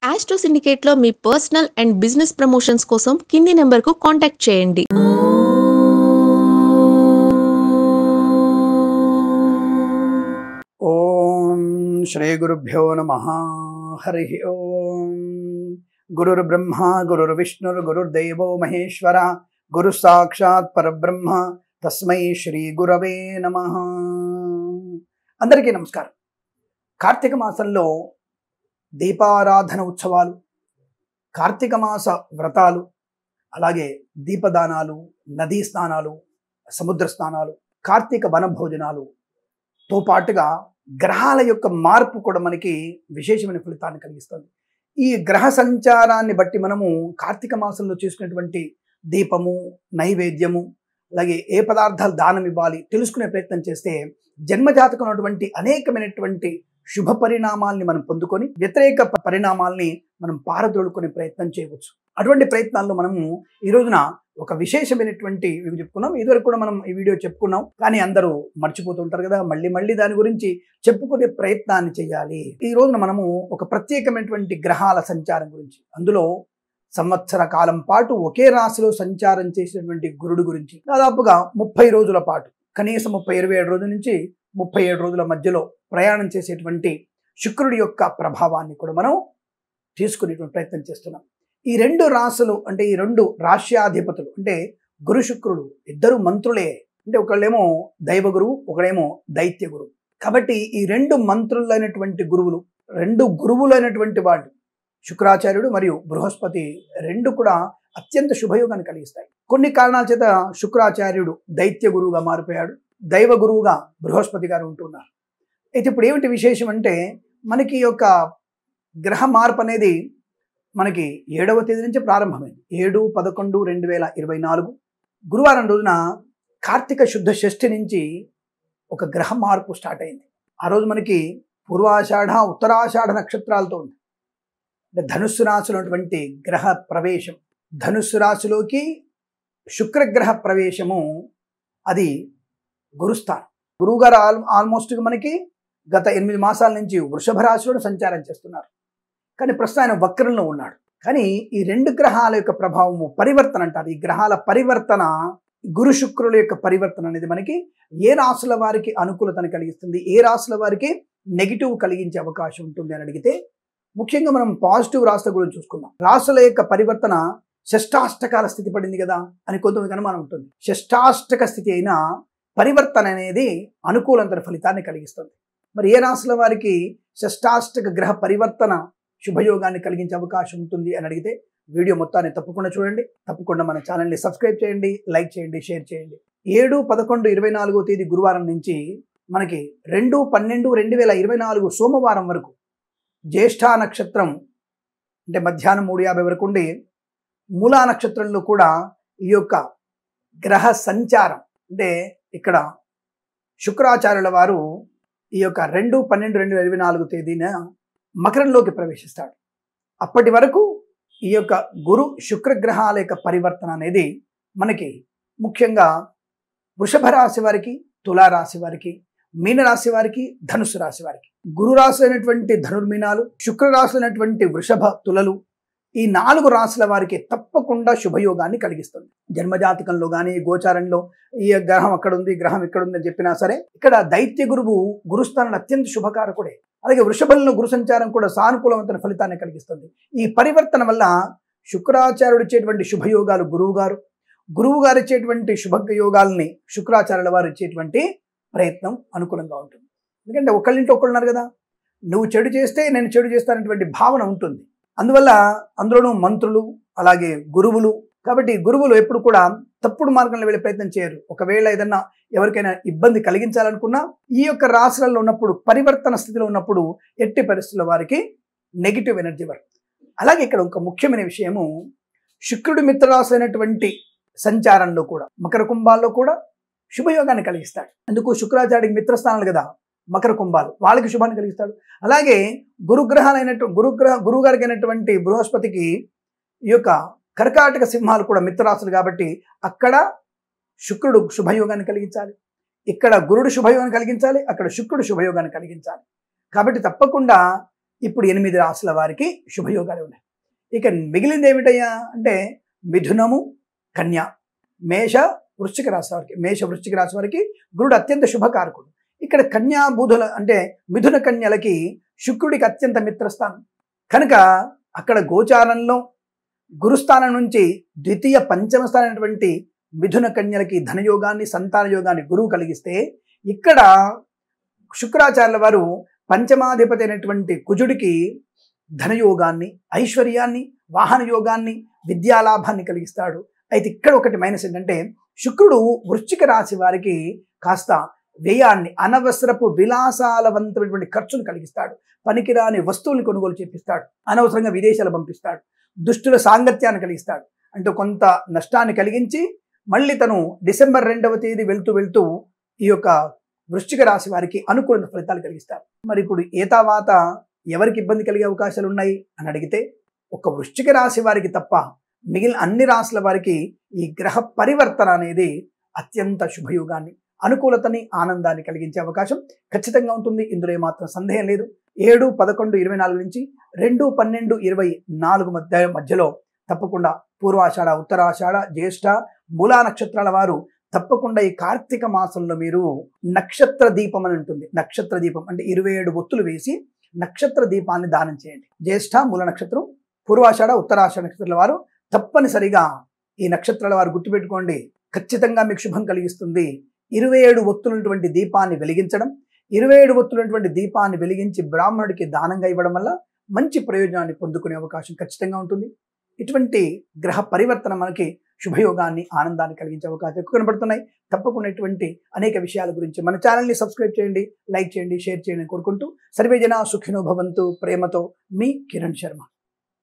Astro సిండికేట్‌లో మీ personal and business promotions కోసం కింది నంబర్‌కు కాంటాక్ట్ చేయండి. ఓం శ్రీ గురుభ్యో నమః. హరి ఓం. గురుర్బ్రహ్మ గురుర్విష్ణుర్ గురుర్దేవో మహేశ్వర గురు సాక్షాత్ పరబ్రహ్మ తస్మై శ్రీ గురవే నమః. అందరికీ నమస్కారం. కార్తీక మాసంలో దీపారాధన ఉత్సవాలు, కార్తీక మాస వ్రతాలు, అలాగే దీపదానాలు, నదీ స్నానాలు, సముద్ర స్నానాలు, కార్తీక వనభోజనాలుతో పాటుగా గ్రహాల యొక్క మార్పు కూడా మనకి విశేషమైన ఫలితాన్ని కలిగిస్తుంది. ఈ గ్రహ సంచారాన్ని బట్టి మనము కార్తీక మాసంలో చేసుకునేటువంటి దీపము, నైవేద్యము, అలాగే ఏ పదార్థాలు దానం ఇవ్వాలి తెలుసుకునే ప్రయత్నం చేస్తే జన్మజాతకం ఉన్నటువంటి అనేకమైనటువంటి శుభ పరిణామాల్ని మనం పొందుకొని వ్యతిరేక పరిణామాల్ని మనం పారదోలుకునే ప్రయత్నం చేయవచ్చు. అటువంటి ప్రయత్నాల్లో మనము ఈ రోజున ఒక విశేషమైనటువంటి చెప్పుకున్నాం. ఇదివరకు కూడా మనం ఈ వీడియో చెప్పుకున్నాం, కానీ అందరూ మర్చిపోతుంటారు కదా. మళ్ళీ దాని గురించి చెప్పుకునే ప్రయత్నాన్ని చేయాలి. ఈ రోజున మనము ఒక ప్రత్యేకమైనటువంటి గ్రహాల సంచారం గురించి, అందులో సంవత్సర కాలం పాటు ఒకే రాశిలో సంచారం చేసినటువంటి గురుడు గురించి దాదాపుగా 30 రోజుల పాటు, కనీసం 27 రోజుల నుంచి 37 రోజుల మధ్యలో ప్రయాణం చేసేటువంటి శుక్రుడి యొక్క ప్రభావాన్ని కూడా మనం తీసుకునేటువంటి ప్రయత్నం చేస్తున్నాం. ఈ రెండు రాశులు అంటే ఈ రెండు రాశ్యాధిపతులు అంటే గురు శుక్రుడు ఇద్దరు మంత్రులే. అంటే ఒకళ్ళేమో దైవ గురువు, ఒకడేమో దైత్య గురువు. కాబట్టి ఈ రెండు మంత్రులైనటువంటి గురువులు, రెండు గురువులైనటువంటి వాళ్ళు శుక్రాచార్యుడు మరియు బృహస్పతి రెండు కూడా అత్యంత శుభయోగాన్ని కలిగిస్తాయి. కొన్ని కారణాల చేత శుక్రాచార్యుడు దైత్య గురువుగా మారిపోయాడు, దైవ గురువుగా బృహస్పతి గారు ఉంటున్నారు. అయితే ఇప్పుడు ఏమిటి విశేషం అంటే, మనకి ఈ యొక్క గ్రహ మార్పు అనేది మనకి 7వ తేదీ నుంచి ప్రారంభమైంది. 7/11/2024 గురువారం రోజున కార్తీక శుద్ధ షష్ఠి నుంచి ఒక గ్రహ మార్పు స్టార్ట్ అయింది. ఆ రోజు మనకి పూర్వాషాఢ, ఉత్తరాషాఢ నక్షత్రాలతో ఉంది. అంటే ధనుస్సు రాశిలో ఉన్నటువంటి గ్రహ ప్రవేశం, ధనుస్సు రాశిలోకి శుక్రగ్రహ ప్రవేశము, అది గురుస్థానం. గురువుగారు ఆల్మోస్ట్ మనకి గత 8 మాసాల నుంచి వృషభ రాశిలో సంచారం చేస్తున్నారు. కానీ ప్రస్తుతం ఆయన వక్రంలో ఉన్నాడు. కానీ ఈ రెండు గ్రహాల యొక్క ప్రభావము పరివర్తన అంటారు. ఈ గ్రహాల పరివర్తన, గురు శుక్రుల యొక్క పరివర్తన అనేది మనకి ఏ రాశుల వారికి అనుకూలతను కలిగిస్తుంది, ఏ రాశుల వారికి నెగిటివ్ కలిగించే అవకాశం ఉంటుంది అని అడిగితే, ముఖ్యంగా మనం పాజిటివ్ రాశుల గురించి చూసుకుందాం. రాశుల యొక్క పరివర్తన షష్టాష్టకాల స్థితి పడింది కదా అని కొంతమందికి అనుమానం ఉంటుంది. షష్టాష్టక స్థితి అయినా పరివర్తన అనేది అనుకూలంతర ఫలితాన్ని కలిగిస్తుంది. మరి ఏ రాశుల వారికి షష్టాష్టక గ్రహ పరివర్తన శుభయోగాన్ని కలిగించే అవకాశం ఉంటుంది అని అడిగితే, వీడియో మొత్తాన్ని తప్పకుండా చూడండి. తప్పకుండా మన ఛానల్ని సబ్స్క్రైబ్ చేయండి, లైక్ చేయండి, షేర్ చేయండి. 7/11/24 తేదీ గురువారం నుంచి మనకి 2/12/2024 సోమవారం వరకు జ్యేష్ఠ నక్షత్రం అంటే మధ్యాహ్నం 3:50 వరకు ఉండి, మూలా నక్షత్రంలో కూడా ఈ యొక్క గ్రహ సంచారం అంటే ఇక్కడ శుక్రాచార్యుల వారు ఈ యొక్క 2/12/2024 తేదీన మకరంలోకి ప్రవేశిస్తాడు. అప్పటి వరకు ఈ యొక్క గురు శుక్రగ్రహాల యొక్క పరివర్తన అనేది మనకి ముఖ్యంగా వృషభ రాశి వారికి, తులారాశి వారికి, మీనరాశి వారికి, ధనుసు రాశి వారికి, గురు రాశి అయినటువంటి ధనుర్మీనాలు, శుక్ర రాశి అయినటువంటి వృషభ తులలు, ఈ 4 రాశుల వారికి తప్పకుండా శుభయోగాన్ని కలిగిస్తుంది. జన్మజాతకంలో కానీ గోచారంలో ఈ గ్రహం అక్కడ ఉంది, గ్రహం ఇక్కడ ఉంది అని చెప్పినా సరే, ఇక్కడ దైత్య గురువు గురుస్థానం అత్యంత శుభకారకుడే. అలాగే వృషభంలో గురు సంచారం కూడా సానుకూలవంతమైన ఫలితాన్ని కలిగిస్తుంది. ఈ పరివర్తన వల్ల శుక్రాచార్యుడు ఇచ్చేటువంటి శుభయోగాలు గురువు గారు ఇచ్చేటువంటి శుభయోగాల్ని శుక్రాచార్యుల వారు ఇచ్చేటువంటి ప్రయత్నం అనుకూలంగా ఉంటుంది. ఎందుకంటే ఒకళ్ళింటి ఒకళ్ళు ఉన్నారు కదా, నువ్వు చెడు చేస్తే నేను చెడు చేస్తానటువంటి భావన ఉంటుంది. అందువల్ల అందులోనూ మంత్రులు, అలాగే గురువులు, కాబట్టి గురువులు ఎప్పుడు కూడా తప్పుడు మార్గంలో వెళ్ళే ప్రయత్నం చేయరు. ఒకవేళ ఏదన్నా ఎవరికైనా ఇబ్బంది కలిగించాలనుకున్నా ఈ యొక్క రాశులలో ఉన్నప్పుడు, పరివర్తన స్థితిలో ఉన్నప్పుడు ఎట్టి పరిస్థితుల్లో వారికి నెగిటివ్ ఎనర్జీ వరకు. అలాగే ఇక్కడ ఒక ముఖ్యమైన విషయము, శుక్రుడి మిత్రరాశి అయినటువంటి సంచారంలో కూడా మకర కుంభాల్లో కూడా శుభయోగాన్ని కలిగిస్తాడు. అందుకు శుక్రాచార్యుడికి మిత్రస్థానాలు కదా మకర కుంభాలు, వాళ్ళకి శుభాన్ని కలిగిస్తాడు. అలాగే గురువు గారికి అయినటువంటి బృహస్పతికి ఈ యొక్క కర్కాటక సింహాలు కూడా మిత్రరాశులు కాబట్టి అక్కడ శుక్రుడు శుభయోగాన్ని కలిగించాలి, ఇక్కడ గురుడు శుభయోగాన్ని కలిగించాలి, అక్కడ శుక్రుడు శుభయోగాన్ని కలిగించాలి. కాబట్టి తప్పకుండా ఇప్పుడు 8 రాశుల వారికి శుభయోగాలు ఉన్నాయి. ఇక మిగిలింది ఏమిటయ్యా అంటే మిథునము, కన్య, మేష వృశ్చిక రాశి వారికి, మేష వృశ్చిక రాశి వారికి గురుడు అత్యంత శుభకారకుడు. ఇక్కడ కన్యా బుధుల అంటే మిథున కన్యలకి శుక్రుడికి అత్యంత మిత్రస్థానం కనుక అక్కడ గోచారంలో గురుస్థానం నుంచి ద్వితీయ పంచమ స్థానమైనటువంటి మిథున కన్యలకి ధనయోగాన్ని, సంతాన యోగాన్ని గురువు కలిగిస్తే, ఇక్కడ శుక్రాచార్యుల వారు పంచమాధిపతి అయినటువంటి కుజుడికి ధనయోగాన్ని, ఐశ్వర్యాన్ని, వాహన యోగాన్ని, విద్యాలాభాన్ని కలిగిస్తాడు. అయితే ఇక్కడ ఒకటి మైనస్ ఏంటంటే శుక్రుడు వృశ్చిక రాశి వారికి కాస్త వ్యయాన్ని, అనవసరపు విలాసాలవంతమైనటువంటి ఖర్చును కలిగిస్తాడు. పనికిరాని వస్తువుల్ని కొనుగోలు చేపిస్తాడు. అనవసరంగా విదేశాలు పంపిస్తాడు. దుష్టుల సాంగత్యాన్ని కలిగిస్తాడు. అంటే కొంత నష్టాన్ని కలిగించి మళ్ళీ తను డిసెంబర్ 2వ తేదీ వెళ్తూ ఈ యొక్క వృశ్చిక రాశి వారికి అనుకూల ఫలితాలు కలిగిస్తారు. మరి ఇప్పుడు ఏతావాత ఎవరికి ఇబ్బంది కలిగే అవకాశాలు ఉన్నాయి అని అడిగితే ఒక వృశ్చిక రాశి వారికి తప్ప మిగిలిన అన్ని రాశుల వారికి ఈ గ్రహ పరివర్తన అనేది అత్యంత శుభయోగాన్ని, అనుకూలతని, ఆనందాన్ని కలిగించే అవకాశం ఖచ్చితంగా ఉంటుంది. ఇందులో ఏమాత్రం సందేహం లేదు. 7-11-24 నుంచి 2-12-24 మధ్యలో తప్పకుండా పూర్వాషాఢ, ఉత్తరాషాఢ, జ్యేష్ఠ, మూలా నక్షత్రాల వారు తప్పకుండా ఈ కార్తీక మాసంలో మీరు నక్షత్ర దీపం అని ఉంటుంది. నక్షత్ర దీపం అంటే 27 ఒత్తులు వేసి నక్షత్ర దీపాన్ని దానం చేయండి. జ్యేష్ఠ, మూల నక్షత్రం, పూర్వాషాఢ, ఉత్తరాషాఢ నక్షత్రాల వారు తప్పనిసరిగా ఈ నక్షత్రాల వారు గుర్తుపెట్టుకోండి, ఖచ్చితంగా మీకు శుభం కలిగిస్తుంది. 27 ఒత్తులటువంటి దీపాన్ని వెలిగించడం, 27 ఒత్తులటువంటి దీపాన్ని వెలిగించి బ్రాహ్మణుడికి దానంగా ఇవ్వడం వల్ల మంచి ప్రయోజనాన్ని పొందుకునే అవకాశం ఖచ్చితంగా ఉంటుంది. ఇటువంటి గ్రహ పరివర్తన మనకి శుభయోగాన్ని, ఆనందాన్ని కలిగించే అవకాశం ఎక్కువ కనబడుతున్నాయి. తప్పకుండా ఇటువంటి అనేక విషయాల గురించి మన ఛానల్ని సబ్స్క్రైబ్ చేయండి, లైక్ చేయండి, షేర్ చేయండి కోరుకుంటూ సర్వే జన సుఖినో భవంతు. ప్రేమతో మీ కిరణ్ శర్మ.